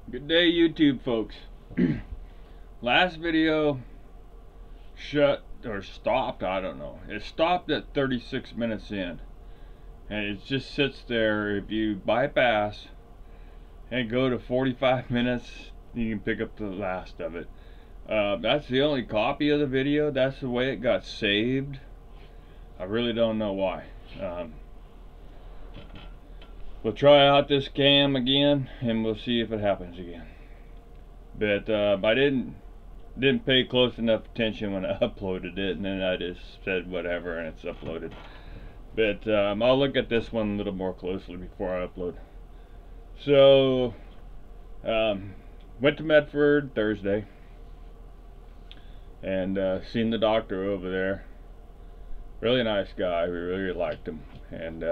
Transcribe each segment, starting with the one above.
Good day, YouTube folks. Last video stopped, I don't know. It stopped at 36 minutes in. And it just sits there. If you bypass and go to 45 minutes, you can pick up the last of it. That's the only copy of the video. That's the way it got saved. I really don't know why. We'll try out this cam again and we'll see if it happens again. But I didn't pay close enough attention when I uploaded it, and then I just said whatever and it's uploaded. But I'll look at this one a little more closely before I upload. So went to Medford Thursday and seen the doctor over there. Really nice guy. We really liked him, and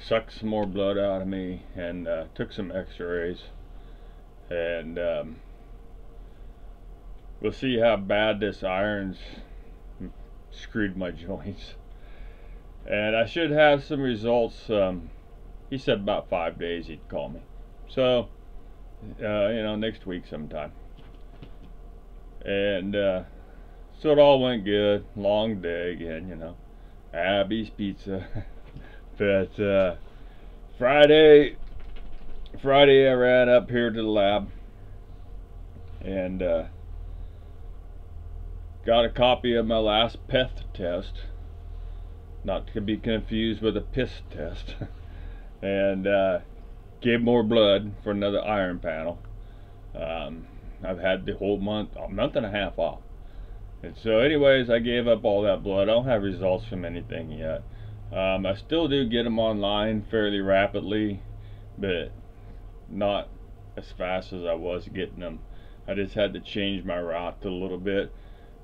sucked some more blood out of me and took some x-rays, and we'll see how bad this iron's screwed my joints. And I should have some results. He said about 5 days he'd call me, so you know, next week sometime. And so it all went good. Long day again, you know, Abby's Pizza. But Friday I ran up here to the lab and got a copy of my last PEth test, not to be confused with a piss test, and gave more blood for another iron panel. I've had the whole month, a month and a half off, and so anyways, I gave up all that blood. I don't have results from anything yet. I still do get them online fairly rapidly, but not as fast as I was getting them. I just had to change my route a little bit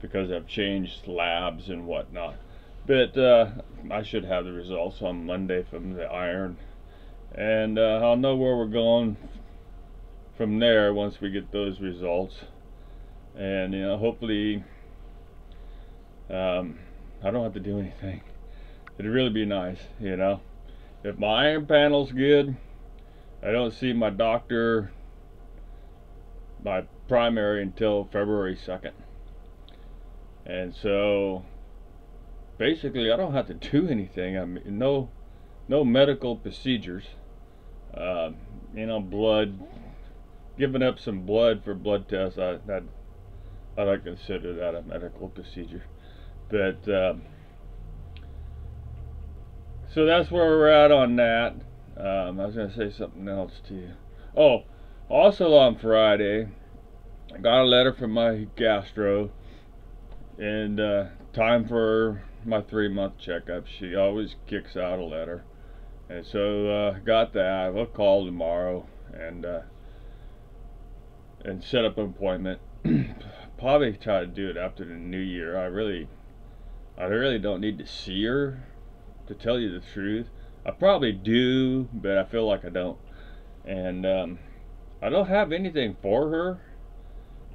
because I've changed labs and whatnot. But I should have the results on Monday from the iron, and I'll know where we're going from there once we get those results. And you know, hopefully I don't have to do anything. It'd really be nice, you know. If my iron panel's good, I don't see my doctor, my primary, until February 2nd. And so basically I don't have to do anything. I mean, no medical procedures. You know, blood, giving up some blood for blood tests, I don't consider that a medical procedure. But so that's where we're at on that. I was going to say something else to you. Oh, also on Friday, I got a letter from my gastro, and time for my 3-month checkup. She always kicks out a letter, and so got that. We'll call tomorrow and set up an appointment. Probably try to do it after the new year. I really don't need to see her, to tell you the truth. I probably do, but I feel like I don't. And I don't have anything for her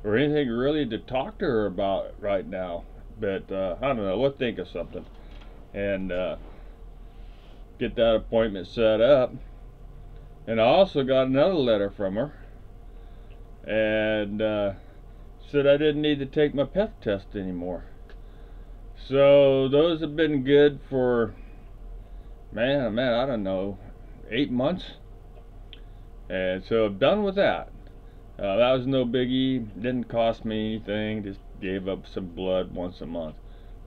or anything really to talk to her about right now. But I don't know, we'll think of something and get that appointment set up. And I also got another letter from her, and said I didn't need to take my PEth test anymore. So those have been good for, man, I don't know, 8 months. And so I'm done with that. That was no biggie. Didn't cost me anything. Just gave up some blood once a month.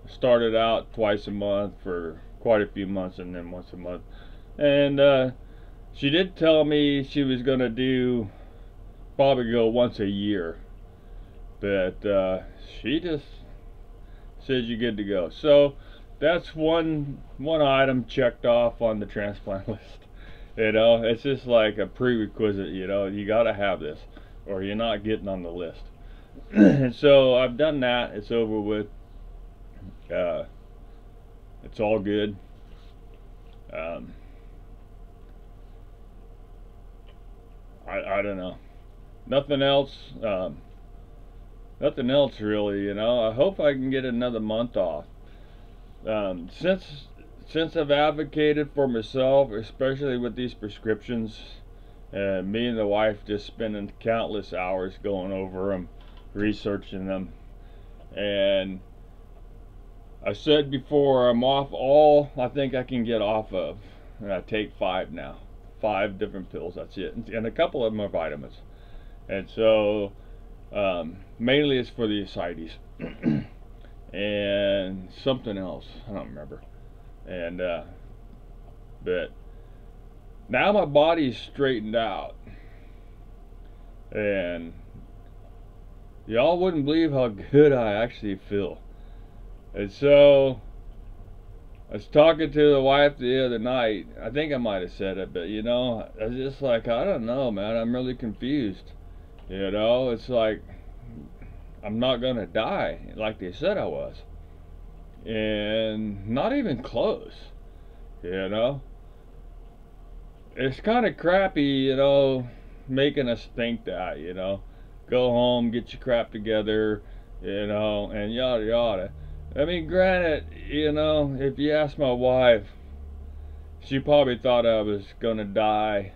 Started out twice a month for quite a few months, and then once a month. And she did tell me she was going to do, probably go once a year. But she just says you're good to go. So that's one item checked off on the transplant list. You know, it's just like a prerequisite. You know, you got to have this, or you're not getting on the list. And so I've done that. It's over with. It's all good. I don't know. Nothing else. Nothing else really. You know, I hope I can get another month off. Since I've advocated for myself, especially with these prescriptions, Me and the wife just spending countless hours going over them, researching them. And I said before, I'm off all I think I can get off of. And I take 5 now. 5 different pills, that's it. And a couple of them are vitamins. And so, mainly it's for the ascites. And something else, I don't remember. And, but now my body's straightened out. And y'all wouldn't believe how good I actually feel. And so I was talking to the wife the other night. I think I might have said it, but you know, I was just like, I don't know, man. I'm really confused. You know, it's like I'm not gonna die like they said I was, and not even close. You know, it's kind of crappy, you know, making us think that. You know, go home, get your crap together, you know, and yada yada. I mean, granted, you know, if you ask my wife, she probably thought I was gonna die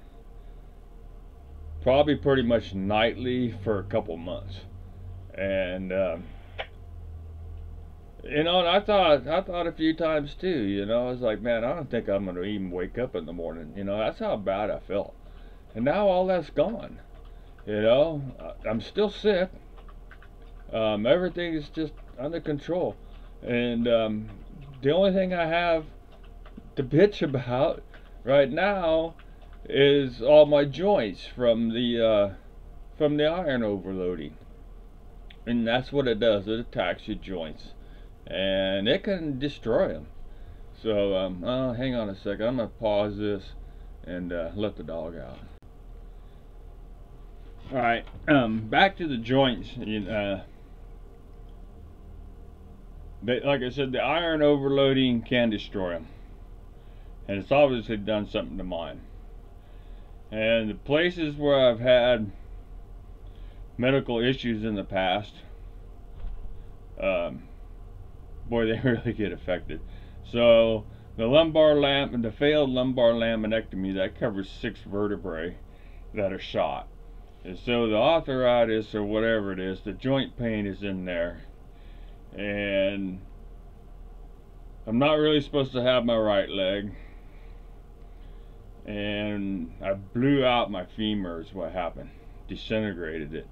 probably pretty much nightly for a couple months. And you know, and I thought a few times too, you know, I was like, man, I don't think I'm gonna even wake up in the morning, you know. That's how bad I felt. And now all that's gone. You know, I'm still sick. Everything is just under control. And the only thing I have to bitch about right now is all my joints from the iron overloading. And that's what it does. It attacks your joints, and it can destroy them. So hang on a second. I'm gonna pause this and let the dog out. All right, back to the joints. Like I said, the iron overloading can destroy them, and it's obviously done something to mine. And the places where I've had medical issues in the past, boy, they really get affected. So the the failed lumbar laminectomy, that covers 6 vertebrae that are shot. And so the arthritis, or whatever it is, the joint pain is in there. And I'm not really supposed to have my right leg. And I blew out my femur is what happened. Disintegrated it.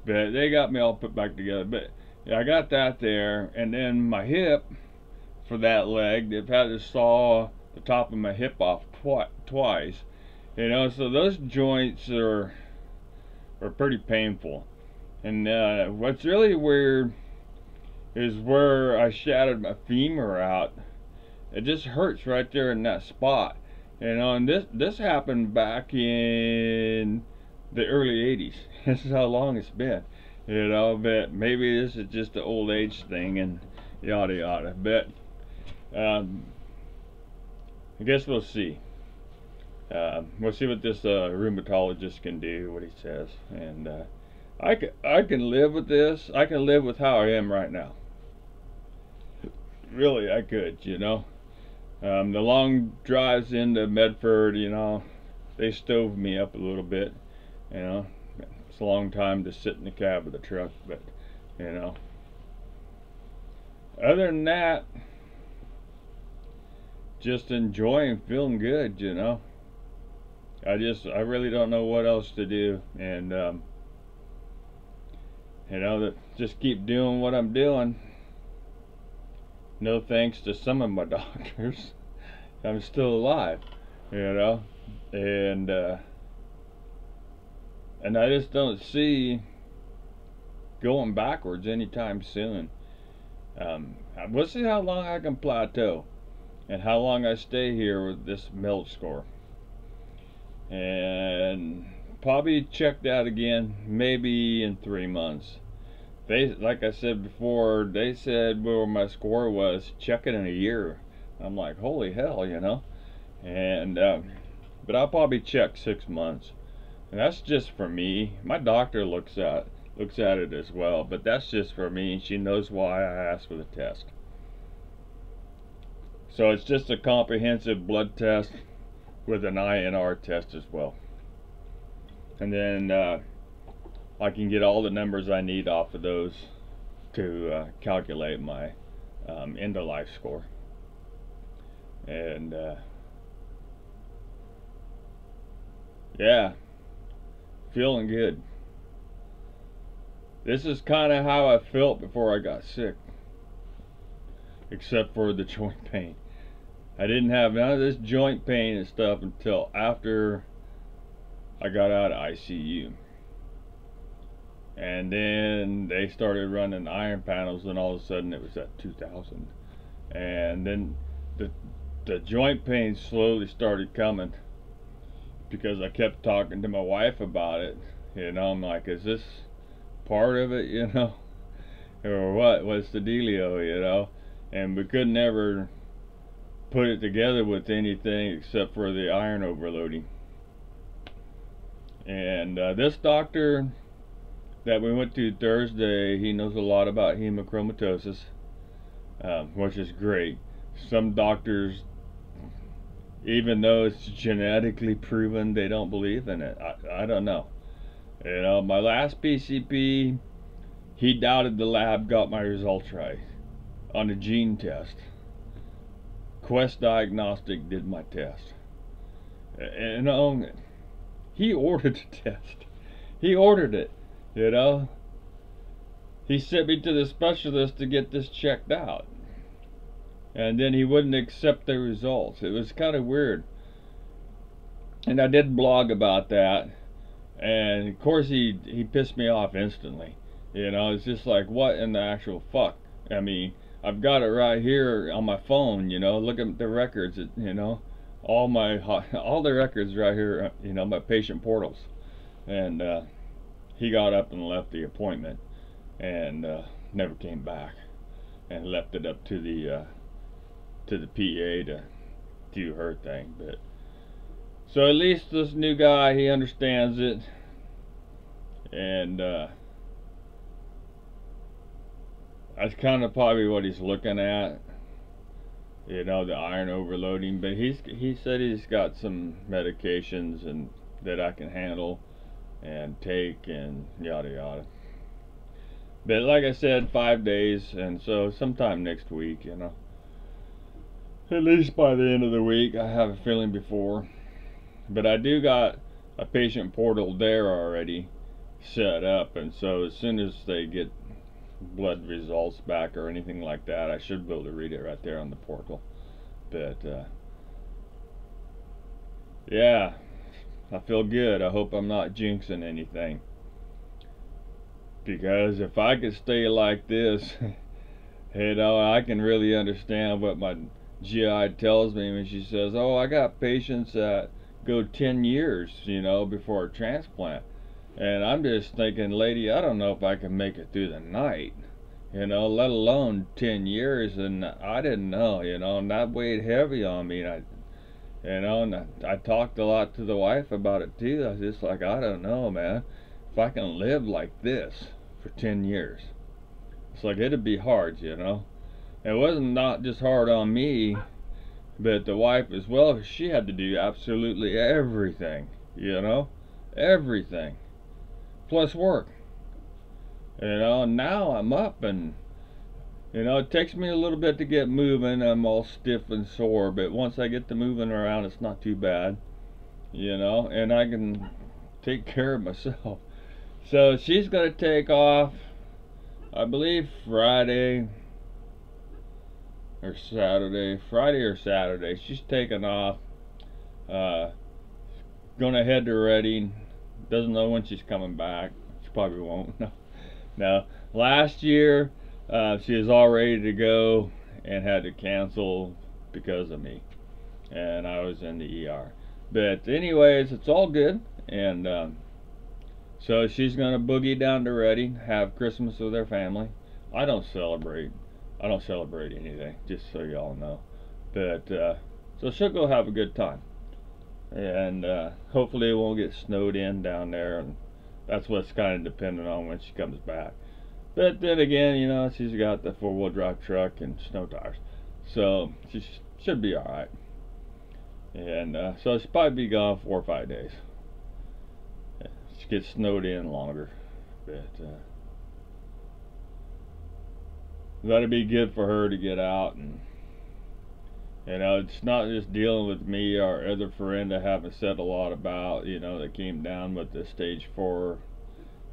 But they got me all put back together. But yeah, I got that there. And then my hip, for that leg, they've had to saw the top of my hip off twice. You know, so those joints are pretty painful. And what's really weird is where I shattered my femur out. It just hurts right there in that spot. You know, and this happened back in the early 80s. This is how long it's been. You know, but maybe this is just the old age thing and yada yada. But I guess we'll see. We'll see what this rheumatologist can do, what he says. And I can live with this. I can live with how I am right now. Really, I could, you know. The long drives into Medford, you know, they stove me up a little bit. You know, it's a long time to sit in the cab of the truck, but you know, other than that, just enjoying feeling good, you know. I really don't know what else to do, and you know, just keep doing what I'm doing. No thanks to some of my doctors, I'm still alive, you know, and I just don't see going backwards anytime soon. We'll see how long I can plateau and how long I stay here with this melt score, and probably check that again maybe in 3 months. Like I said before, they said where my score was, check it in a year. I'm like, holy hell, you know. And but I'll probably check 6 months, and that's just for me. My doctor looks at it as well, but that's just for me. She knows why I asked for the test. So it's just a comprehensive blood test with an INR test as well. and then I can get all the numbers I need off of those to calculate my end of life score. And yeah, feeling good. This is kind of how I felt before I got sick, except for the joint pain. I didn't have none of this joint pain and stuff until after I got out of ICU. And then they started running iron panels, and all of a sudden it was at 2,000. And then the joint pain slowly started coming because I kept talking to my wife about it. You know, I'm like, is this part of it, you know? Or what? What's the dealio, you know? And we could never put it together with anything except for the iron overloading. And this doctor that we went to Thursday, he knows a lot about hemochromatosis, which is great. Some doctors, even though it's genetically proven, they don't believe in it. I don't know. You know, my last PCP, he doubted the lab got my results right on a gene test. Quest Diagnostic did my test. And he ordered the test. He ordered it, you know. He sent me to the specialist to get this checked out. And then he wouldn't accept the results. It was kind of weird. And I did blog about that. And of course he pissed me off instantly. You know, it's just like, what in the actual fuck? I mean, I've got it right here on my phone, you know. Look at the records, you know. All the records right here, you know, my patient portals. And he got up and left the appointment and never came back, and left it up to the PA to do her thing. But so at least this new guy, he understands it, and that's kind of probably what he's looking at, you know, the iron overloading. But he said he's got some medications and that I can handle and take and yada yada. But like I said, 5 days, and so sometime next week, you know, at least by the end of the week, I have a feeling before. But I do got a patient portal there already set up, and so as soon as they get blood results back or anything like that, I should be able to read it right there on the portal. But yeah, I feel good. I hope I'm not jinxing anything, because if I could stay like this, you know, I can really understand what my GI tells me when she says, oh, I got patients that go 10 years, you know, before a transplant. And I'm just thinking, lady, I don't know if I can make it through the night, you know, let alone 10 years. And I didn't know, you know, and that weighed heavy on me. And you know, and I talked a lot to the wife about it too. I was just like, I don't know, man, if I can live like this for 10 years. It's like, it'd be hard, you know. It wasn't not just hard on me, but the wife as well. She had to do absolutely everything, you know, everything, plus work, you know. And now I'm up, and you know, it takes me a little bit to get moving. I'm all stiff and sore, but once I get to moving around, it's not too bad, you know, and I can take care of myself. So she's gonna take off, I believe Friday or Saturday. She's taking off, gonna head to Reading. Doesn't know when she's coming back. She probably won't. No. Last year she was all ready to go and had to cancel because of me, and I was in the ER. But anyways, it's all good. And so she's gonna boogie down to Reading, have Christmas with her family. I don't celebrate anything, just so y'all know. But so she'll go have a good time, and hopefully it won't get snowed in down there, and that's what's kind of dependent on when she comes back. But then again, you know, she's got the 4-wheel drive truck and snow tires, so she should be all right. And so she'll probably be gone 4 or 5 days. get snowed in longer. But that'd be good for her to get out, and you know, it's not just dealing with me. Our other friend I haven't said a lot about, you know, that came down with the stage 4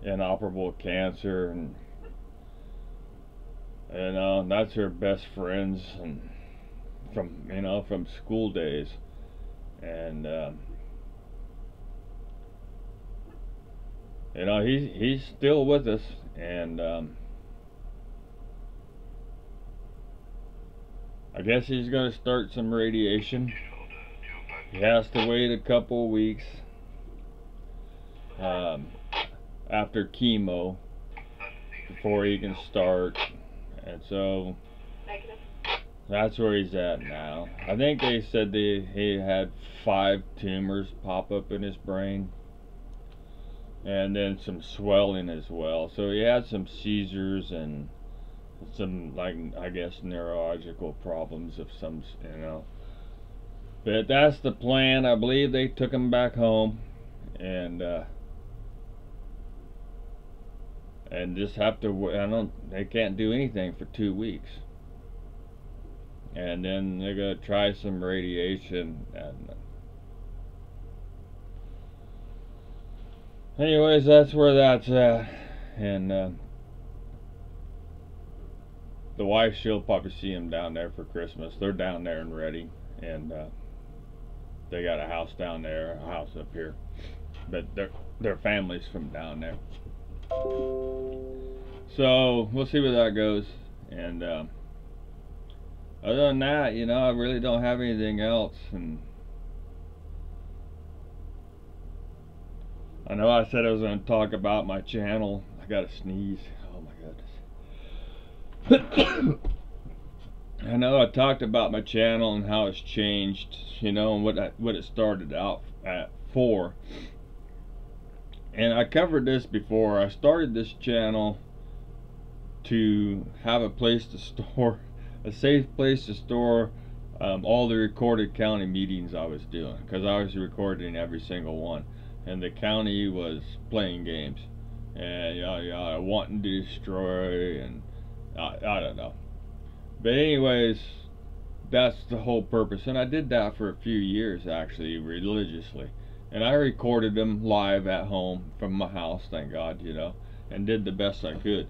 inoperable cancer, and you know, that's her best friends and from school days, and you know, he's still with us, and I guess he's going to start some radiation. He has to wait a couple weeks after chemo before he can start, and so that's where he's at now. I think they said he had 5 tumors pop up in his brain, and then some swelling as well. So he had some seizures and some, like, I guess, neurological problems of some, you know. But that's the plan. I believe they took him back home, and just have to. They can't do anything for 2 weeks, and then they're gonna try some radiation. And anyways, that's where that's at, and the wife, she'll probably see him down there for Christmas. They're down there and ready, and they got a house down there, a house up here, but their family's from down there. So we'll see where that goes, and other than that, you know, I really don't have anything else. And I know I said I was going to talk about my channel. I got to sneeze. Oh my goodness. I know I talked about my channel and how it's changed, you know, and what it started out at for. And I covered this before. I started this channel to have a place to store, a safe place to store all the recorded county meetings I was doing, because I was recording every single one, and the county was playing games and wanting to destroy, and I don't know. But anyways, that's the whole purpose, and I did that for a few years, actually, religiously. And I recorded them live at home from my house, thank God, you know, and did the best I could.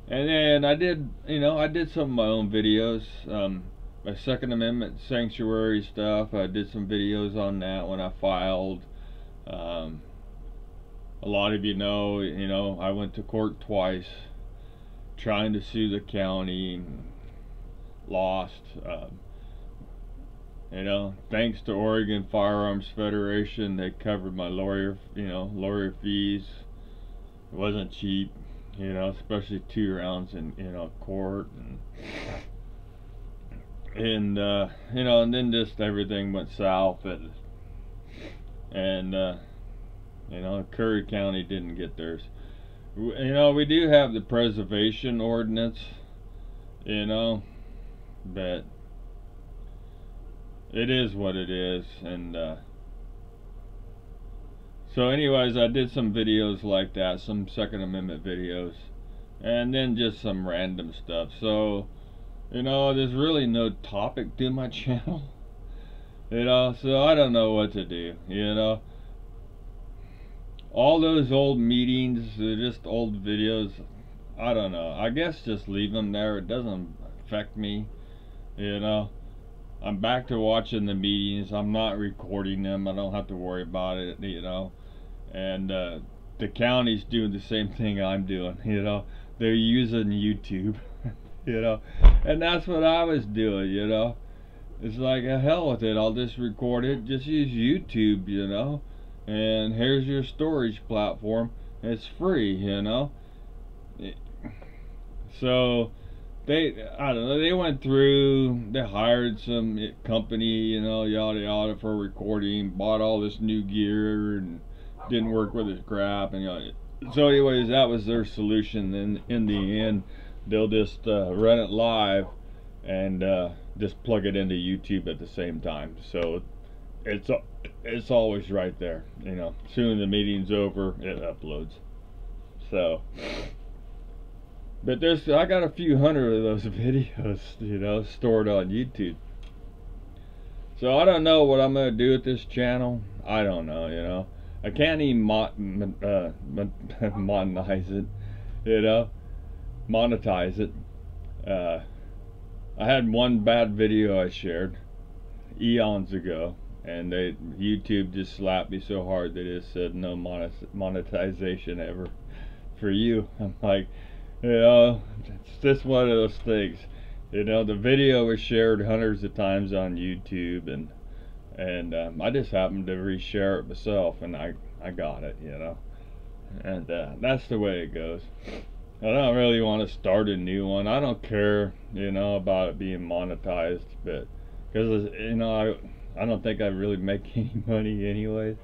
And then I did, you know, I did some of my own videos, my Second Amendment sanctuary stuff. I did some videos on that when I filed. A lot of you know, I went to court twice trying to sue the county, and lost. You know, thanks to Oregon Firearms Federation, they covered my lawyer fees. It wasn't cheap, you know, especially 2 rounds in, court, and you know, and then just everything went south, and you know, Curry County didn't get theirs. You know, we do have the preservation ordinance, you know, but it is what it is. And so anyways, I did some videos like that, some Second Amendment videos, and then just some random stuff. So, you know, there's really no topic to my channel, you know, so I don't know what to do, you know. All those old meetings, they're just old videos. I don't know, I guess just leave them there. It doesn't affect me, you know. I'm back to watching the meetings. I'm not recording them. I don't have to worry about it, you know. And the county's doing the same thing I'm doing, you know. They're using YouTube, you know. And that's what I was doing, you know. It's like, hell with it. I'll just record it. Just use YouTube, you know. And here's your storage platform. It's free, you know. So I don't know, they went through, they hired some company, you know, yada yada, for recording, bought all this new gear, and didn't work with his crap, and so anyways, that was their solution. Then in the end, they'll just run it live and just plug it into YouTube at the same time. So it's always right there. You know, soon the meeting's over, it uploads. So, but I got a few hundred of those videos, you know, stored on YouTube. So I don't know what I'm gonna do with this channel. I don't know, you know. I can't even monetize it, you know, monetize it. I had one bad video I shared eons ago, and YouTube just slapped me so hard they just said no monetization ever for you. I'm like, you know, it's just one of those things. You know, the video was shared hundreds of times on YouTube, and I just happened to reshare it myself, and I got it, you know, and that's the way it goes. I don't really want to start a new one. I don't care, you know, about it being monetized, but because, you know, I don't think I really make any money anyways.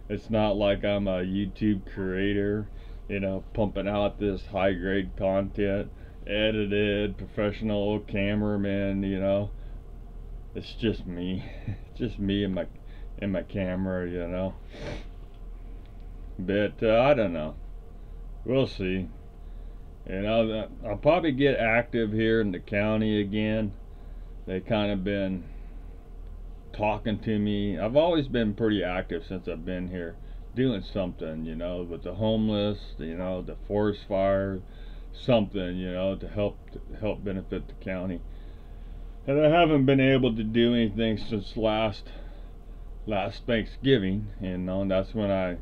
It's not like I'm a YouTube creator, you know, pumping out this high grade content, edited, professional cameraman, you know. It's just me. Just me and my camera, you know. But I don't know. We'll see. You know, I'll probably get active here in the county again. They kind of been talking to me. I've always been pretty active since I've been here, doing something, you know, with the homeless, you know, the forest fire, something, you know, to help benefit the county. And I haven't been able to do anything since last Thanksgiving, you know, and that's when I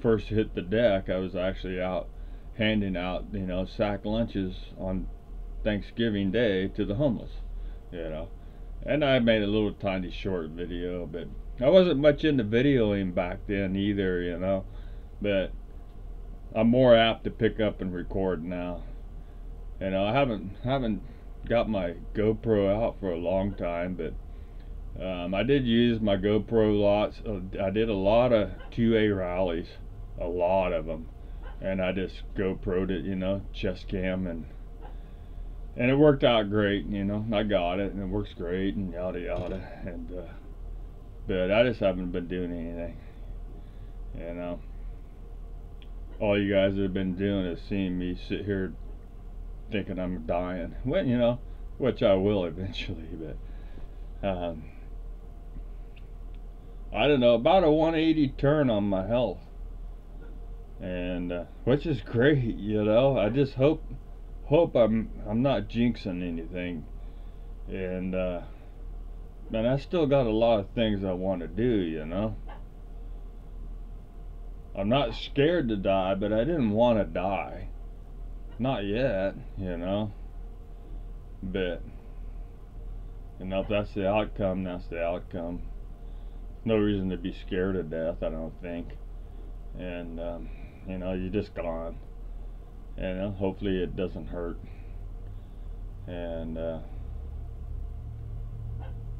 first hit the deck. I was actually out handing out, you know, sack lunches on Thanksgiving Day to the homeless, you know. And I made a little tiny short video, but I wasn't much into videoing back then either, you know. But I'm more apt to pick up and record now. You know, I haven't got my GoPro out for a long time, but I did use my GoPro lots. I did a lot of 2A rallies, a lot of them. And I just GoPro'd it, you know, chest cam, and it worked out great, you know. I got it, and it works great, and yada yada. And but I just haven't been doing anything, you know. All you guys have been doing is seeing me sit here thinking I'm dying. Well, you know, which I will eventually, but I don't know, about a 180 turn on my health. And which is great, you know. I just hope I'm not jinxing anything. And man, I still got a lot of things I want to do, you know. I'm not scared to die, but I didn't want to die. Not yet, you know. But you know, if that's the outcome, that's the outcome. No reason to be scared to death, I don't think. And you know, you're just gone. And hopefully it doesn't hurt. And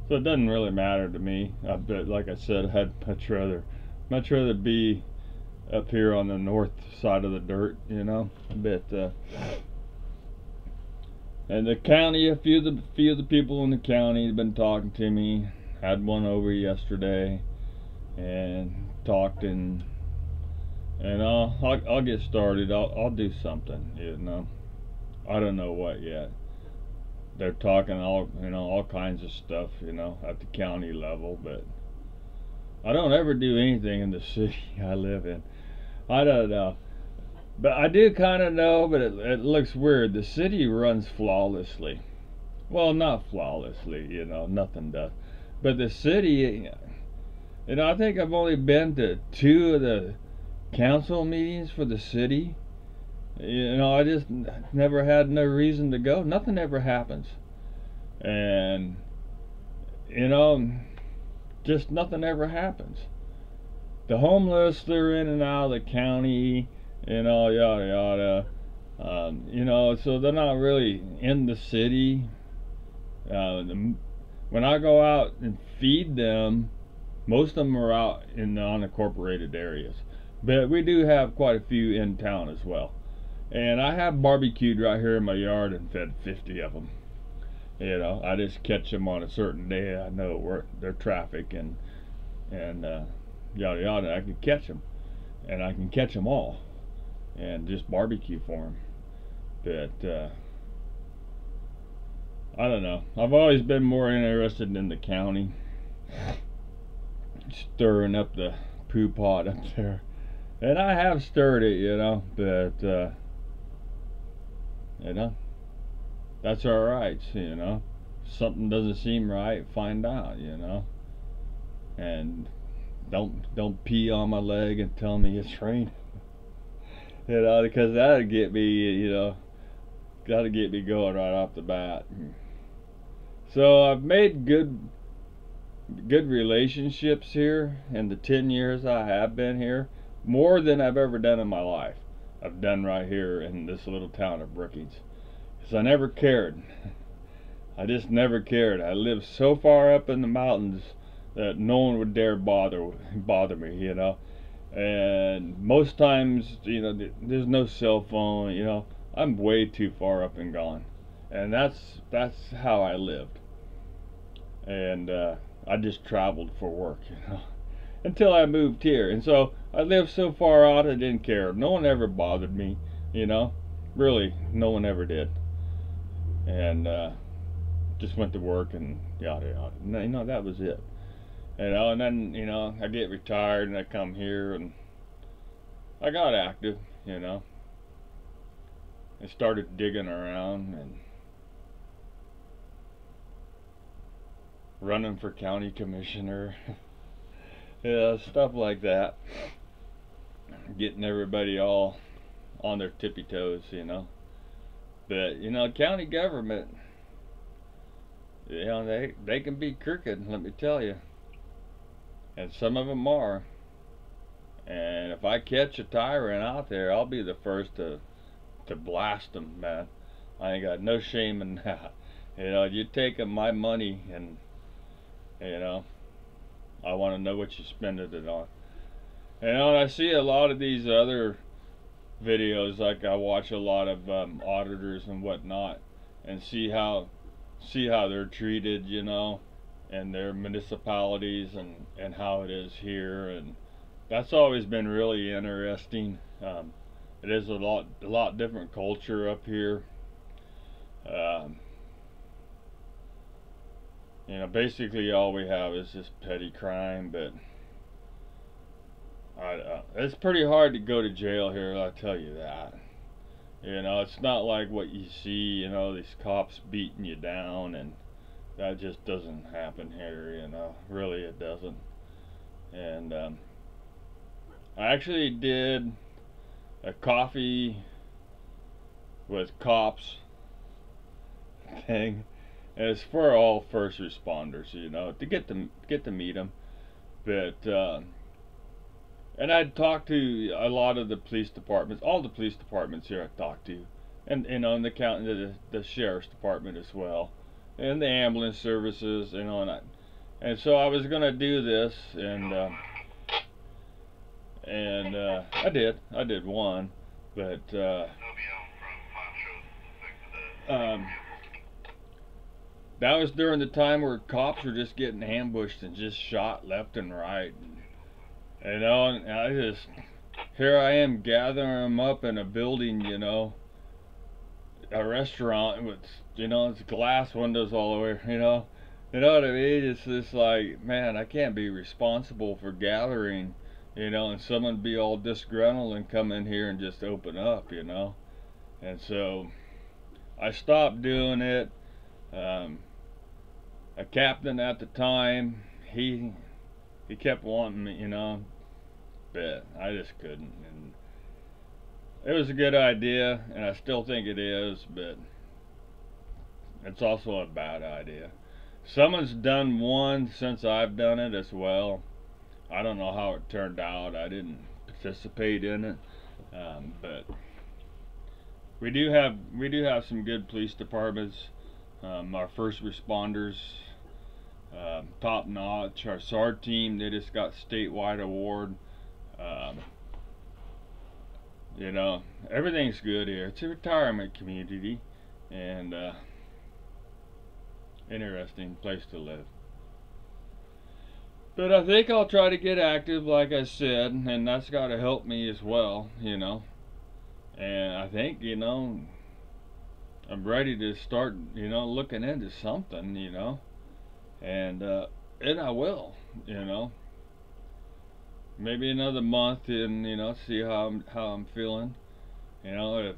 so it doesn't really matter to me. But like I said, I'd much rather be up here on the north side of the dirt, you know. But and the county, a few of the people in the county have been talking to me. Had one over yesterday and talked, and I'll get started. I'll do something, you know. I don't know what yet. They're talking all kinds of stuff, you know, at the county level, but I don't ever do anything in the city I live in. I don't know. But I do kind of know, but it looks weird. The city runs flawlessly. Well, not flawlessly, you know, nothing does. But the city, you know, I think I've only been to 2 of the council meetings for the city. You know, I just never had no reason to go. Nothing ever happens. And, you know, just nothing ever happens. The homeless, they're in and out of the county, you know, yada yada. You know, so they're not really in the city. When I go out and feed them, most of them are out in the unincorporated areas. But we do have quite a few in town as well. And I have barbecued right here in my yard and fed 50 of them. You know, I just catch them on a certain day. I know where their traffic, and and yada yada. I can catch them, and I can catch them all, and just barbecue for them. But I don't know. I've always been more interested in the county, stirring up the poo pot up there, and I have stirred it, but that's all right, Something doesn't seem right, find out, and don't pee on my leg and tell me it's raining, because that'll get me, gotta get me going right off the bat. So I've made good relationships here in the 10 years I have been here, more than I've ever done in my life. I've done right here in this little town of Brookings, because I never cared. I just never cared. I lived so far up in the mountains that no one would dare bother me, and most times, there's no cell phone, I'm way too far up and gone, and that's how I lived. And I just traveled for work, until I moved here. And so I lived so far out, I didn't care. No one ever bothered me, really, no one ever did. And just went to work and yada yada. That was it. And then, I get retired and I come here and I got active, I started digging around and running for county commissioner, stuff like that, getting everybody all on their tippy toes, but county government, they can be crooked, let me tell you, and some of them are. And if I catch a tyrant out there, I'll be the first to blast them, man. I ain't got no shame in that. You taking my money, and I want to know what you spending it on. And I see a lot of these other videos, like I watch a lot of auditors and whatnot, and see how they're treated, in their municipalities, and how it is here, and that's always been really interesting. It is a lot different culture up here. Basically all we have is this petty crime, but it's pretty hard to go to jail here, I'll tell you that. It's not like what you see, these cops beating you down, and that just doesn't happen here, really it doesn't. And I actually did a coffee with cops thing, and it's for all first responders, to get to meet them. But and I'd talked to a lot of the police departments, all the police departments here I talked to, and in the county, the sheriff's department as well, and the ambulance services, and so I was gonna do this, and I did one, but that was during the time where cops were just getting ambushed and just shot left and right, and I here I am gathering them up in a building, a restaurant with, it's glass windows all the way, you know what I mean? It's just like, man, I can't be responsible for gathering, and someone be all disgruntled and come in here and just open up, and so I stopped doing it. A captain at the time, he kept wanting me, but I just couldn't. And it was a good idea, and I still think it is, but it's also a bad idea. Someone's done one since I've done it as well. I don't know how it turned out. I didn't participate in it, but we do have some good police departments. Our first responders, top notch. Our SAR team, they just got statewide award. Everything's good here. It's a retirement community, and interesting place to live. But I think I'll try to get active, like I said, and that's got to help me as well, you know. And I think, you know, I'm ready to start, you know, looking into something, you know. And I will, you know. Maybe another month, and you know, see how I'm feeling. You know,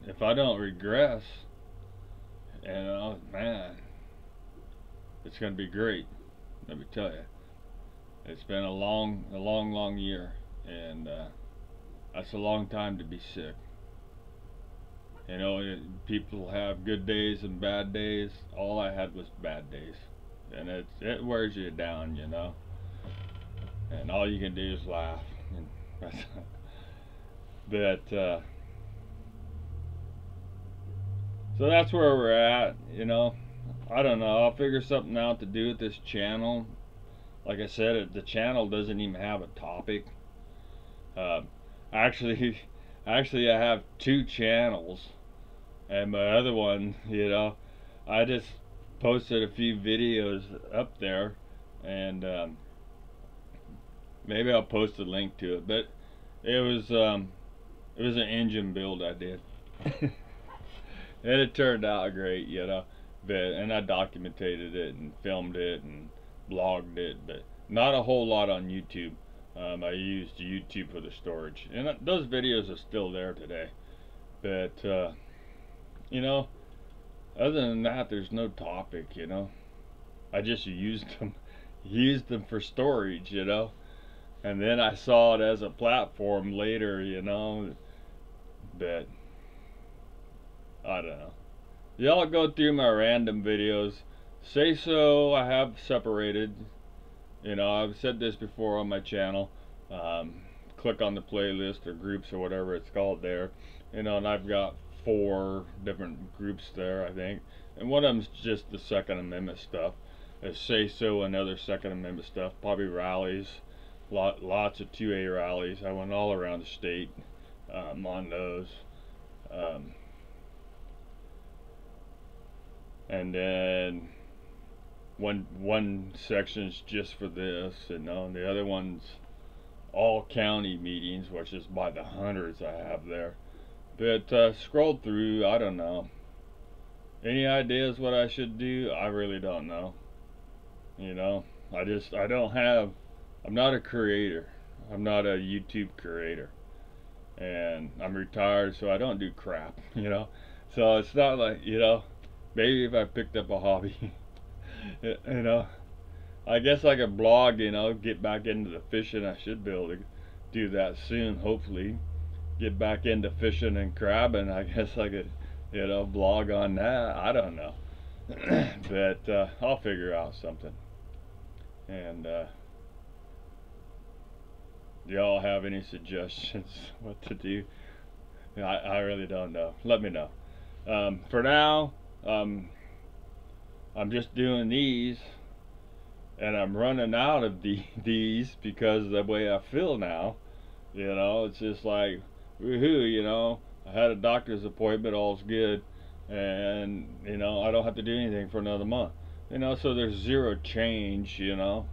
if I don't regress, you know, man, it's gonna be great. Let me tell you, it's been a long year, and that's a long time to be sick. You know, people have good days and bad days. All I had was bad days, and it wears you down, you know. And all you can do is laugh. And but so that's where we're at, you know. I don't know. I'll figure something out to do with this channel. Like I said, the channel doesn't even have a topic. Uh, actually, actually, I have 2 channels, and my other one, you know, I just posted a few videos up there, and maybe I'll post a link to it. But it was an engine build I did, and it turned out great, you know. And I documented it and filmed it and blogged it, but not a whole lot on YouTube. I used YouTube for the storage, and those videos are still there today. But you know, other than that, there's no topic, you know. I just used them for storage, you know. And then I saw it as a platform later, you know. But I don't know. Y'all go through my random videos. Say so, I have separated. You know, I've said this before on my channel. Click on the playlist or groups or whatever it's called there. You know, and I've got 4 different groups there, I think. And one of them's just the Second Amendment stuff. There's Say So and other Second Amendment stuff. Probably rallies. Lots of 2A rallies. I went all around the state on those. And then one section's just for this, you know, and the other one's all county meetings, which is by the hundreds I have there. But scroll through, I don't know. Any ideas what I should do? I really don't know. You know, I don't have, I'm not a creator. I'm not a YouTube creator. And I'm retired, so I don't do crap, you know. So it's not like, you know, maybe if I picked up a hobby, you know, I guess I could blog, you know, get back into the fishing. I should be able to do that soon, hopefully. Get back into fishing and crabbing. I guess I could, you know, blog on that. I don't know. But I'll figure out something. And do y'all have any suggestions what to do? I really don't know. Let me know. For now, I'm just doing these, and I'm running out of these because of the way I feel now. You know, it's just like, woohoo, you know, I had a doctor's appointment, all's good, and, you know, I don't have to do anything for another month. You know, so there's zero change, you know.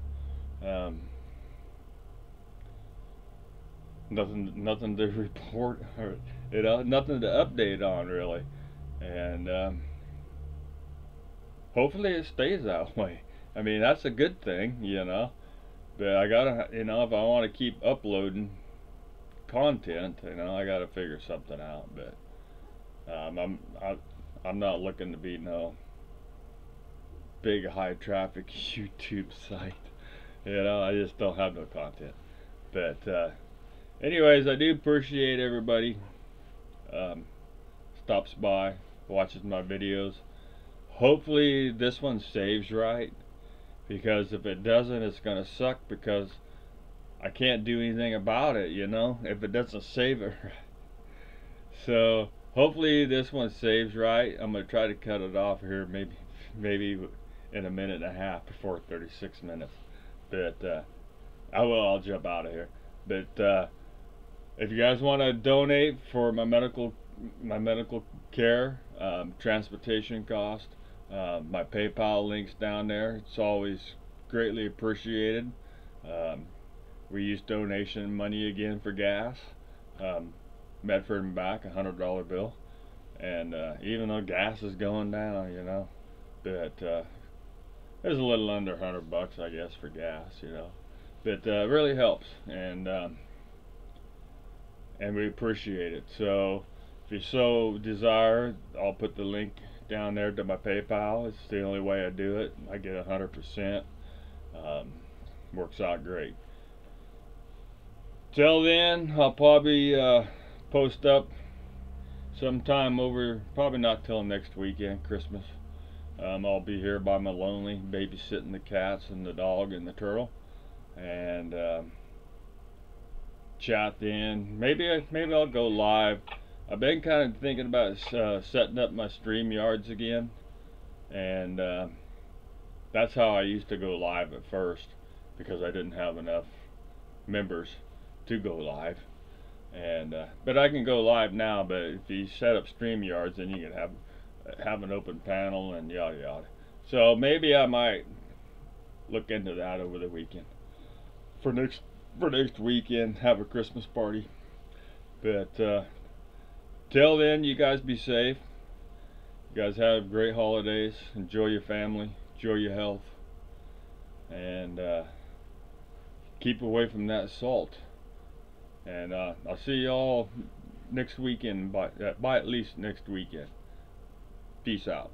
Nothing to report, or, you know, nothing to update on, really. And hopefully it stays that way. I mean, that's a good thing, you know. But I gotta, you know, if I want to keep uploading content, you know, I gotta figure something out. But I'm not looking to be no big high traffic YouTube site. You know, I just don't have no content. But anyways, I do appreciate everybody stops by, watches my videos. Hopefully this one saves right, because if it doesn't, it's gonna suck, because I can't do anything about it, you know, if it doesn't save it right. So hopefully this one saves right. I'm gonna try to cut it off here, maybe in a minute and a half before 36 minutes. But I'll jump out of here. But if you guys want to donate for my medical care, transportation cost, my PayPal link's down there. It's always greatly appreciated. We use donation money again for gas. Medford and back, $100 bill. And even though gas is going down, you know, but it's a little under $100, I guess, for gas, you know. But it really helps, and we appreciate it. So if you so desire, I'll put the link down there to my PayPal. It's the only way I do it. I get 100%. Works out great. Till then, I'll probably post up sometime over, probably not till next weekend, Christmas. I'll be here by my lonely, babysitting the cats and the dog and the turtle, and chat then. Maybe I'll go live. I've been kind of thinking about setting up my StreamYards again, and that's how I used to go live at first, because I didn't have enough members to go live. And but I can go live now. But if you set up StreamYards, then you can have an open panel and yada yada. So maybe I might look into that over the weekend. For next weekend, have a Christmas party. But till then, you guys be safe. You guys have great holidays. Enjoy your family. Enjoy your health. And keep away from that salt. And I'll see y'all next weekend, by at least next weekend. Peace out.